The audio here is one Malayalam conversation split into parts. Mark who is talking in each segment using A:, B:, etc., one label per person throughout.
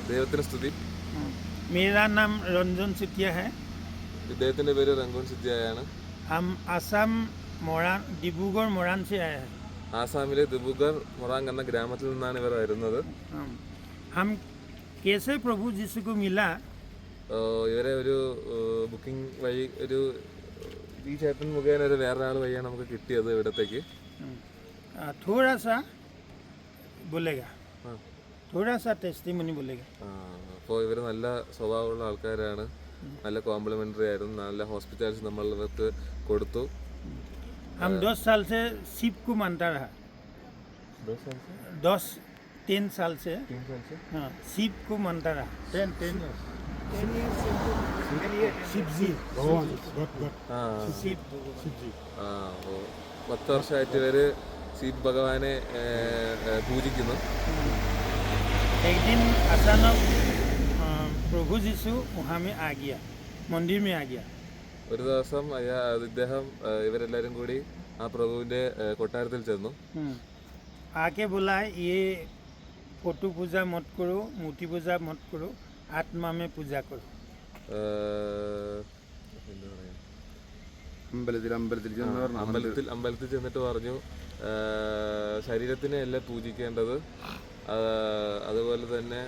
A: ദൈവത്തിന് സ്തുതി.
B: मेरा नाम रंजन सिटिया है.
A: ഇദ്ദേഹത്തിന്റെ പേര് രംഗോൻ സിദ്ധ്യായാണ്.
B: हम आसाम डिब्रूगढ़ मोरान से आए हैं.
A: ആസാമിലെ ദിബ്രുഗർ മൊറാങ് എന്ന ഗ്രാമത്തിൽ നിന്നാണ് ഇവർ വരുന്നത്.
B: हम कैसे प्रभु यीशु को मिला?
A: ഇവരെ ഒരു ബുക്കിംഗ് വഴി ഒരു ഈ ചേട്ടൻ മുഖേന ഒരു വേറൊരാൾ വഴിയാണ് നമുക്ക് കിട്ടിയത് ഇവിടത്തേക്ക്.
B: थोड़ा सा बोलेगा, थोड़ा सा टेस्टिमनी बोलेगा.
A: അപ്പോൾ ഇവർ നല്ല സ്വഭാവമുള്ള ആൾക്കാരാണ്. നല്ല കോംപ്ലിമെന്ററി ആയിരുന്നു. നല്ല ഹോസ്പിറ്റാലിറ്റി നമ്മൾ ഇവർക്ക് കൊടുത്തു.
B: हम 10 साल से शिव को मानता रहा. 10-10 साल से हाँ शिव को मानता रहा. 10 शिव जी शिव
A: 10 വർഷമായിട്ട് ഇവര് ശിവ് ഭഗവാനെ പൂജിക്കുന്നു.
B: एक दिन अचानक प्रभु यीशु वहाँ में आ गया, मंदिर में आ गया.
A: ഒരു ദിവസം ഇദ്ദേഹം ഇവരെല്ലാവരും കൂടി ആ പ്രഭുവിന്റെ കൊട്ടാരത്തിൽ ചെന്നു.
B: आके बोला ये फोटो पूजा मत करो, मूर्ति पूजा मत करो, आत्मा में पूजा करो.
A: അമ്പലത്തിൽ ചെന്നിട്ട് പറഞ്ഞു ശരീരത്തിനെ അല്ല പൂജിക്കേണ്ടത്, അതുപോലെ തന്നെ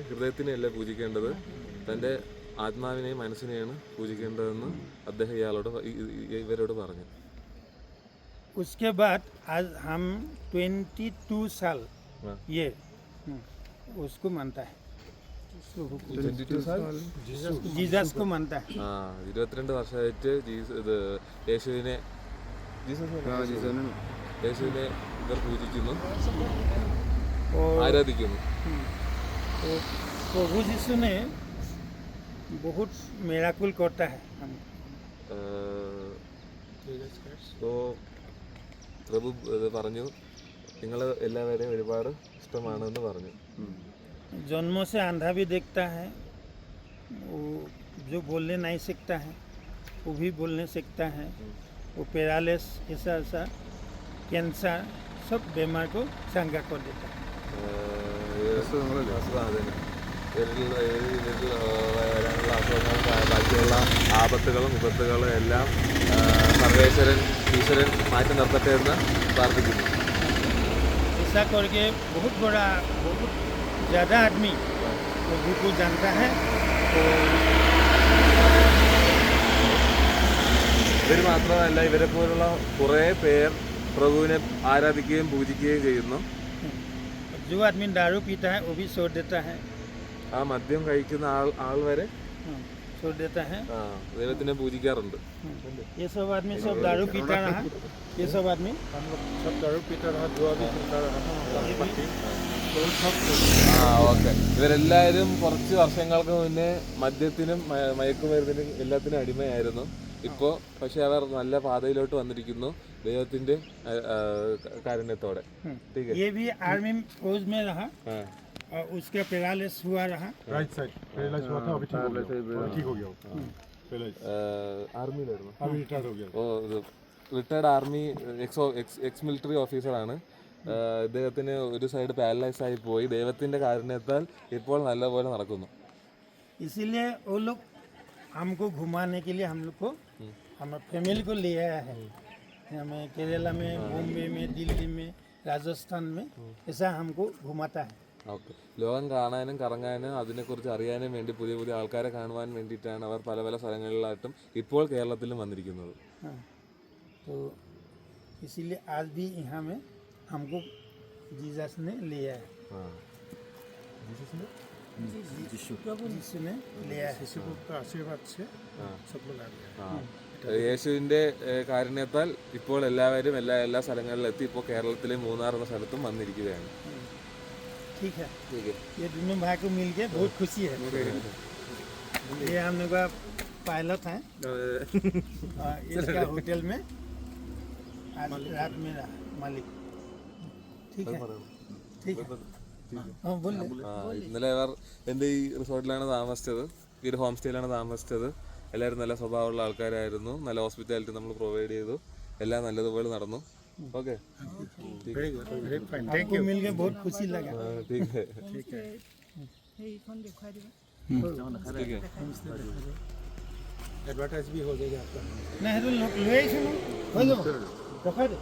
A: ഹൃദയത്തിനെ അല്ല പൂജിക്കേണ്ടത്, തൻ്റെ ആത്മാവിനെയും മനസ്സിനെയാണ് പൂജിക്കേണ്ടതെന്ന് അദ്ദേഹം ഇവരോട് പറഞ്ഞു.
B: उसके बाद आज हम 22 साल ये उसको मानता है, जीसस को मानता है.
A: 22 വർഷമായിട്ട് യേശുവിനെ ഇവർ പൂജിക്കുന്നു, ആരാധിക്കുന്നു.
B: प्रभु यीशु ने बहुत मिराकल करता है.
A: പ്രഭു പറഞ്ഞു നിങ്ങൾ എല്ലാവരെയും ഒരുപാട് ഇഷ്ടമാണെന്ന് പറഞ്ഞു.
B: जन्म से अंधा भी देखता है, वो जो बोलने नहीं सीखता है वो भी बोलने सीखता है. वो पैरालिस ऐसा कैंसर सब बीमार को चंगा कर देता है.
A: വരാനുള്ള അസുഖങ്ങൾ, ബാക്കിയുള്ള ആപത്തുകളും വിപത്തുകളും എല്ലാം സർവേശ്വരൻ ഈശ്വരൻ മാറ്റി നിർത്തട്ടെ എന്ന് പ്രാർത്ഥിക്കുന്നു.
B: ऐसा करके बहुत ज़्यादा आदमी प्रभु को जानता है.
A: ഇവർ മാത്രമല്ല, ഇവരെ പോലുള്ള കുറേ പേർ പ്രഭുവിനെ ആരാധിക്കുകയും പൂജിക്കുകയും ചെയ്യുന്നു.
B: जो आदमी दारू पीता है वो भी छोड़ देता है.
A: ആ മദ്യം കഴിക്കുന്ന ആൾ വരെ
B: छोड़ देता है.
A: ദൈവത്തിനെ പൂജിക്കാറുണ്ട്.
B: ये सब आदमी सब दारू पीता रहा, ये सब आदमी सब दारू पीता रहा, जुआ भी खेलता रहा.
A: ഓക്കെ. ഇവരെല്ലാവരും കുറച്ച് വർഷങ്ങൾക്ക് മുന്നേ മദ്യത്തിനും മയക്കുമരുന്നിനും എല്ലാത്തിനും അടിമയായിരുന്നു. ഇപ്പോൾ പക്ഷെ അവർ നല്ല പാതയിലോട്ട് വന്നിരിക്കുന്നു ദൈവത്തിന്റെ കാരുണ്യത്തോടെ.
B: ये भी आर्मी फौज में रहा और उसका पैरालिस हुआ रहा.
C: राइट साइड पैरालाइज हुआ था, अभी ठीक हो गया.
A: ആർമിയിലായിരുന്നു,
C: अभी रिटायर्ड हो गया.
A: റിട്ടയർഡ് ആർമി എക്സ് മിലിറ്ററി ഓഫീസറാണ്. ഇദ്ദേഹത്തിന് ഒരു സൈഡ് പാരലൈസ് ആയി പോയി. ദൈവത്തിന്റെ കാരുണ്യത്താൽ ഇപ്പോൾ നല്ലപോലെ നടക്കുന്നു.
B: इसीलिए वो लोग हमको घुमाने के लिए हम लोग को हमारे फैमिली को ले आया है. हमें केरला में, बॉम्बे में, दिल्ली में, राजस्थान में ऐसा हमको घुमाता है.
A: ഓക്കെ. ലോകം കാണാനും കറങ്ങാനും അതിനെക്കുറിച്ച് അറിയാനും വേണ്ടി പുതിയ പുതിയ ആൾക്കാരെ കാണുവാൻ വേണ്ടിയിട്ടാണ് അവർ പല പല സ്ഥലങ്ങളിലായിട്ടും ഇപ്പോൾ കേരളത്തിലും വന്നിരിക്കുന്നത്.
B: तो इसीलिए आज भी यहाँ में हमको जीसस ने लिया है. यीशु ने लिया है.
C: आशीर्वाद से सब लोग आ गए.
A: യേശുവിന്റെ കാരുണ്യത്താൽ ഇപ്പോൾ എല്ലാവരും എല്ലാ സ്ഥലങ്ങളിലും എത്തി. ഇപ്പോൾ കേരളത്തിലെ മൂന്നാർ എന്ന സ്ഥലത്തും വന്നിരിക്കുകയാണ്.
B: ठीक है. ये दोनों भाई को मिल के बहुत खुशी है. ये हम लोग का पायलट है, इसका होटल में आज रात में रहा मालिक. ठीक है. हाँ बोल.
A: ഇന്നലെ അവർ എൻ്റെ ഈ റിസോർട്ടിലാണ് താമസിച്ചത്, ഈ ഒരു ഹോം സ്റ്റേയിലാണ് താമസിച്ചത്. എല്ലാവരും നല്ല സ്വഭാവമുള്ള ആൾക്കാരായിരുന്നു. നല്ല ഹോസ്പിറ്റാലിറ്റി നമ്മൾ പ്രൊവൈഡ് ചെയ്തു. എല്ലാം നല്ലതുപോലെ നടന്നു. Okay
C: very good very fine thank
B: आपको
C: यू
B: मिल के बहुत खुशी लगा
A: ठीक है
C: ठीक है
A: ठीक है
C: एडवर्टाइज भी हो जाएगा आपका
B: नहीं तो ले आइছো ন হৈ যাব ৰখাই দে